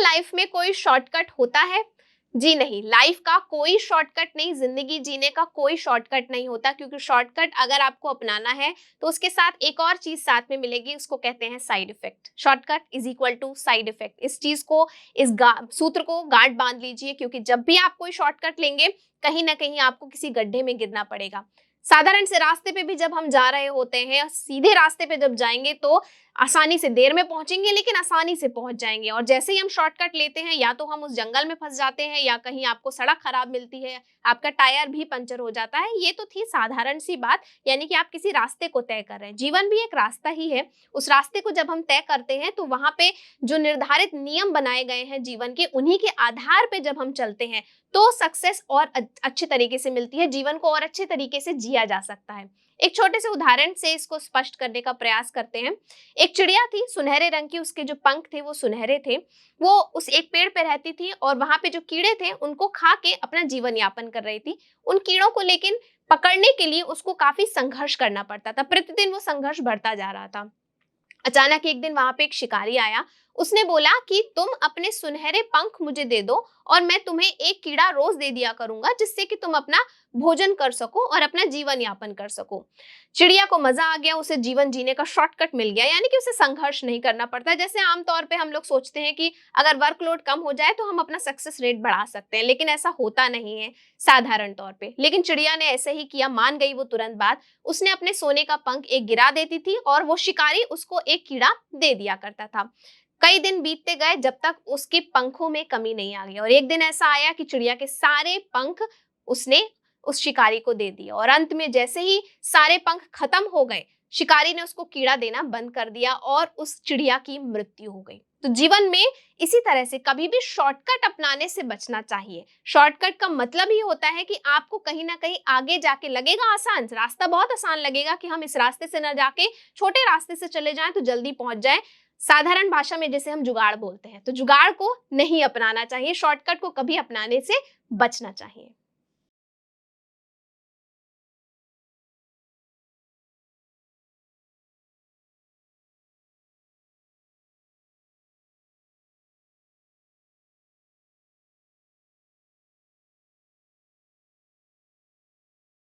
Life में कोई shortcut होता है? जी नहीं, लाइफ का कोई शॉर्टकट नहीं, जिंदगी जीने का कोई शॉर्टकट नहीं होता, क्योंकि शॉर्टकट अगर आपको अपनाना है तो उसके साथ एक और चीज साथ में मिलेगी, उसको कहते हैं side effect. Shortcut is equal to side effect. इस चीज को, इस सूत्र को गांठ बांध लीजिए, क्योंकि जब भी आप कोई शॉर्टकट लेंगे कहीं ना कहीं आपको किसी गड्ढे में गिरना पड़ेगा। साधारण से रास्ते पे भी जब हम जा रहे होते हैं, सीधे रास्ते पे जब जाएंगे तो आसानी से, देर में पहुंचेंगे लेकिन आसानी से पहुंच जाएंगे, और जैसे ही हम शॉर्टकट लेते हैं या तो हम उस जंगल में फंस जाते हैं या कहीं आपको सड़क खराब मिलती है, आपका टायर भी पंचर हो जाता है। ये तो थी साधारण सी बात, यानी कि आप किसी रास्ते को तय कर रहे हैं। जीवन भी एक रास्ता ही है। उस रास्ते को जब हम तय करते हैं तो वहां पे जो निर्धारित नियम बनाए गए हैं जीवन के, उन्हीं के आधार पे जब हम चलते हैं तो सक्सेस और अच्छे तरीके से मिलती है, जीवन को और अच्छे तरीके से जिया जा सकता है। एक छोटे से उदाहरण से इसको स्पष्ट करने का प्रयास करते हैं। एक चिड़िया थी, सुनहरे रंग की, उसके जो पंख थे वो सुनहरे थे। वो उस एक पेड़ पे रहती थी और वहां पे जो कीड़े थे उनको खा के अपना जीवन यापन कर रही थी। उन कीड़ों को लेकिन पकड़ने के लिए उसको काफी संघर्ष करना पड़ता था, प्रतिदिन वो संघर्ष बढ़ता जा रहा था। अचानक एक दिन वहां पे एक शिकारी आया। उसने बोला कि तुम अपने सुनहरे पंख मुझे दे दो और मैं तुम्हें एक कीड़ा रोज दे दिया करूंगा, जिससे कि तुम अपना भोजन कर सको और अपना जीवन यापन कर सको। चिड़िया को मजा आ गया, उसे जीवन जीने का शॉर्टकट मिल गया, यानी कि उसे संघर्ष नहीं करना पड़ता। जैसे आमतौर पे हम लोग सोचते हैं कि अगर वर्कलोड कम हो जाए तो हम अपना सक्सेस रेट बढ़ा सकते हैं, लेकिन ऐसा होता नहीं है साधारण तौर पे। लेकिन चिड़िया ने ऐसे ही किया, मान गई वो तुरंत बात। उसने अपने सोने का पंख एक गिरा देती थी और वो शिकारी उसको एक कीड़ा दे दिया करता था। कई दिन बीतते गए जब तक उसके पंखों में कमी नहीं आ गई, और एक दिन ऐसा आया कि चिड़िया के सारे पंख उसने उस शिकारी को दे दिए, और अंत में जैसे ही सारे पंख खत्म हो गए, शिकारी ने उसको कीड़ा देना बंद कर दिया और उस चिड़िया की मृत्यु हो गई। तो जीवन में इसी तरह से कभी भी शॉर्टकट अपनाने से बचना चाहिए। शॉर्टकट का मतलब ही होता है कि आपको कहीं ना कहीं आगे जाके लगेगा आसान, रास्ता बहुत आसान लगेगा कि हम इस रास्ते से न जाके छोटे रास्ते से चले जाएं तो जल्दी पहुंच जाएं। साधारण भाषा में जैसे हम जुगाड़ बोलते हैं, तो जुगाड़ को नहीं अपनाना चाहिए, शॉर्टकट को कभी अपनाने से बचना चाहिए।